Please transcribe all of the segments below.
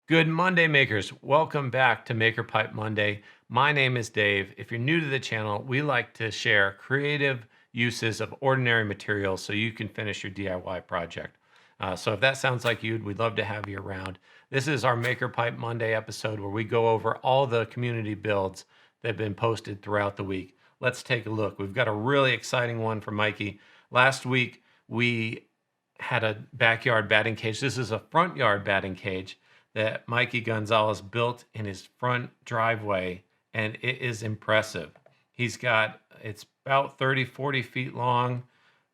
Good Monday makers. Welcome back to Maker Pipe Monday. My name is Dave. If you're new to the channel, we like to share creative uses of ordinary materials so you can finish your DIY project. So if that sounds like you, we'd love to have you around. This is our Maker Pipe Monday episode where we go over all the community builds that have been posted throughout the week. Let's take a look. We've got a really exciting one for Mikey. Last week, we had a backyard batting cage. This is a front yard batting cage that Mikey Gonzalez built in his front driveway, and it is impressive. It's about 30, 40 feet long,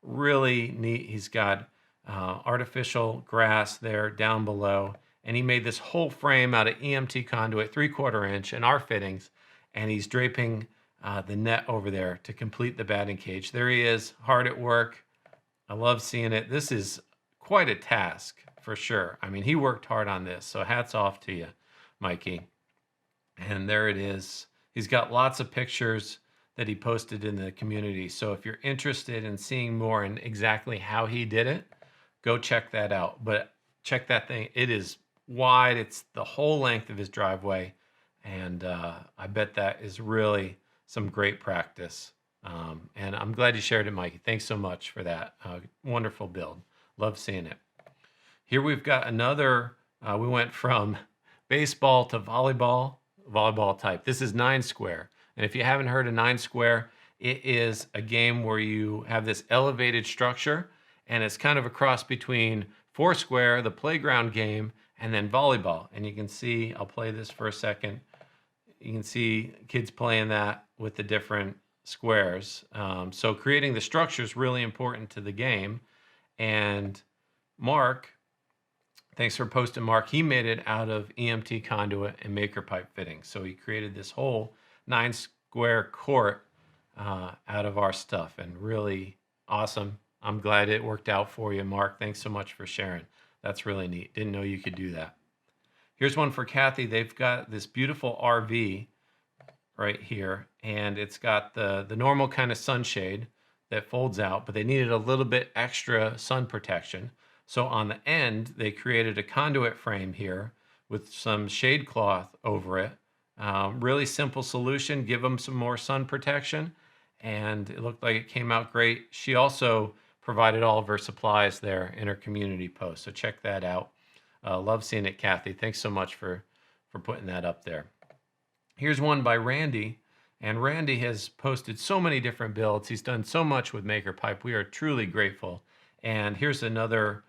really neat. He's got artificial grass there down below, and he made this whole frame out of EMT conduit, 3/4 inch, and our fittings, and he's draping the net over there to complete the batting cage. There he is, hard at work. I love seeing it. This is quite a task for sure. I mean, he worked hard on this, so hats off to you, Mikey. And there it is. He's got lots of pictures that he posted in the community. So if you're interested in seeing more and exactly how he did it, go check that out. But check that thing. It is wide. It's the whole length of his driveway. And I bet that is really some great practice. And I'm glad you shared it, Mikey. Thanks so much for that. Wonderful build. Love seeing it. Here we've got another, we went from baseball to volleyball type. This is 9 Square. And if you haven't heard of 9 Square, it is a game where you have this elevated structure, and it's kind of a cross between 4 Square, the playground game, and then volleyball. And you can see, I'll play this for a second. You can see kids playing that with the different squares. So creating the structure is really important to the game. And Mark, thanks for posting, Mark. He made it out of EMT conduit and Maker pipe fittings. So he created this whole 9 Square court out of our stuff, and really awesome. I'm glad it worked out for you, Mark. Thanks so much for sharing. That's really neat. Didn't know you could do that. Here's one for Kathy. They've got this beautiful RV right here, and it's got the normal kind of sunshade that folds out, but they needed a little bit extra sun protection. So on the end, they created a conduit frame here with some shade cloth over it. Really simple solution, give them some more sun protection, and it looked like it came out great. She also provided all of her supplies there in her community post, so check that out. Love seeing it, Kathy. Thanks so much for putting that up there. Here's one by Randy, and Randy has posted so many different builds. He's done so much with Maker Pipe. We are truly grateful. And here's another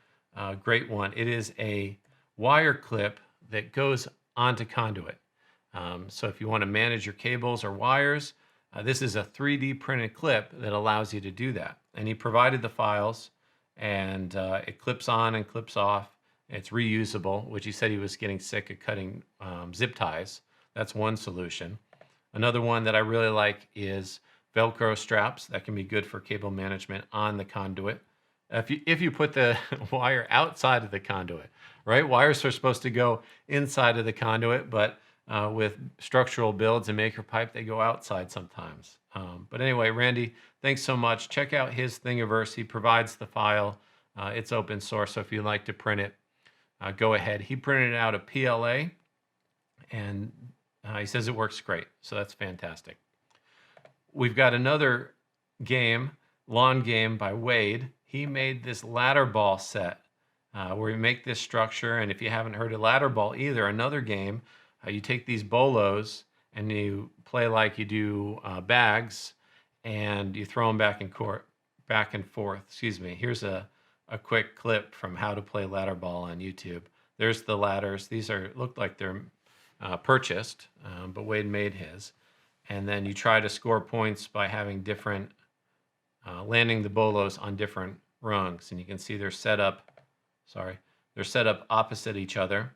great one. It is a wire clip that goes onto conduit. So if you want to manage your cables or wires, this is a 3D printed clip that allows you to do that. And he provided the files, and it clips on and clips off. It's reusable, which he said he was getting sick of cutting zip ties. That's one solution. Another one that I really like is Velcro straps. That can be good for cable management on the conduit. If you put the wire outside of the conduit, right? Wires are supposed to go inside of the conduit, but with structural builds and Maker Pipe, they go outside sometimes. But anyway, Randy, thanks so much. Check out his Thingiverse. He provides the file. It's open source, so if you'd like to print it, go ahead. He printed it out of PLA, and he says it works great, so that's fantastic. We've got another game, lawn game by Wade. He made this ladder ball set where you make this structure, and if you haven't heard of ladder ball either, another game, you take these bolos and you play like you do bags, and you throw them back and forth. Excuse me. Here's a quick clip from how to play ladder ball on YouTube. There's the ladders. These look like they're purchased, but Wade made his. And then you try to score points by having different, landing the bolos on different rungs. And you can see they're set up opposite each other.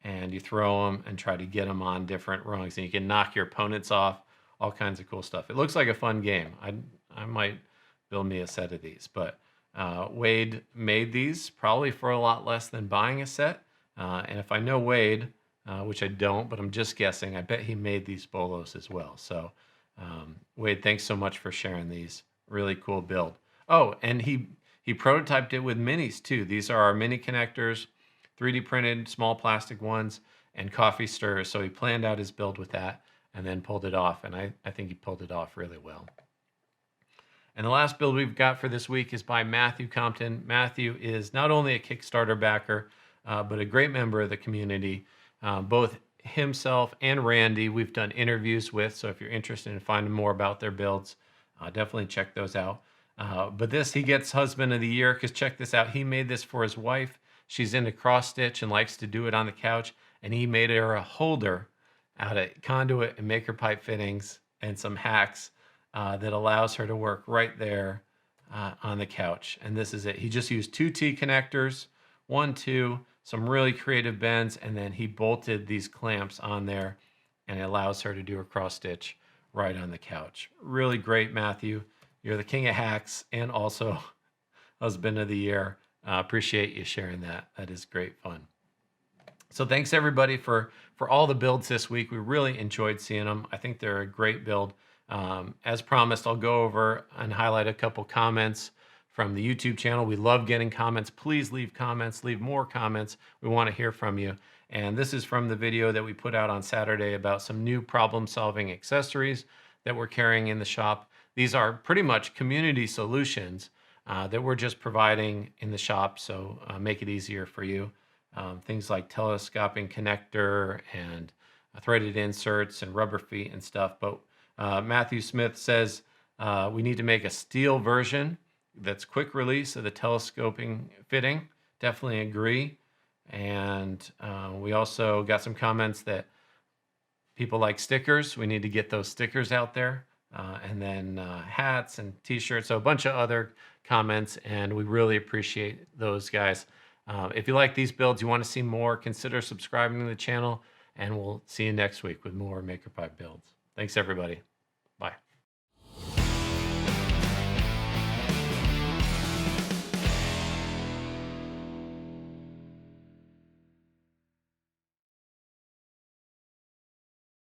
And you throw them and try to get them on different rungs. And you can knock your opponents off, all kinds of cool stuff. It looks like a fun game. I might build me a set of these. But Wade made these probably for a lot less than buying a set. And if I know Wade, which I don't, but I'm just guessing, I bet he made these bolos as well. So Wade, thanks so much for sharing these. Really cool build. Oh, and he prototyped it with minis too. These are our mini connectors, 3D printed small plastic ones, and coffee stirrers. So he planned out his build with that and then pulled it off. And I think he pulled it off really well. And the last build we've got for this week is by Matthew Compton. Matthew is not only a Kickstarter backer, but a great member of the community. Both himself and Randy we've done interviews with. So if you're interested in finding more about their builds, definitely check those out. But this, he gets Husband of the Year because check this out. He made this for his wife. She's into cross stitch and likes to do it on the couch. And he made her a holder out of conduit and maker pipe fittings and some hacks that allows her to work right there on the couch. And this is it. He just used 2 T connectors, 1, 2, some really creative bends, and then he bolted these clamps on there, and it allows her to do a cross stitch right on the couch. Really great, Matthew. You're the king of hacks and also Husband of the Year. Appreciate you sharing that. That is great fun. So thanks everybody for all the builds this week. We really enjoyed seeing them. I think they're a great build. As promised, I'll go over and highlight a couple comments from the YouTube channel. We love getting comments. Please leave comments, leave more comments. We want to hear from you. And this is from the video that we put out on Saturday about some new problem-solving accessories that we're carrying in the shop. These are pretty much community solutions that we're just providing in the shop, so make it easier for you. Things like telescoping connector and threaded inserts and rubber feet and stuff. But Matthew Smith says we need to make a steel version that's quick release of the telescoping fitting. Definitely agree. And we also got some comments that people like stickers. We need to get those stickers out there. And then hats and t-shirts. So a bunch of other comments, and we really appreciate those guys. If you like these builds, you want to see more, consider subscribing to the channel, and we'll see you next week with more MakerPipe builds. Thanks, everybody.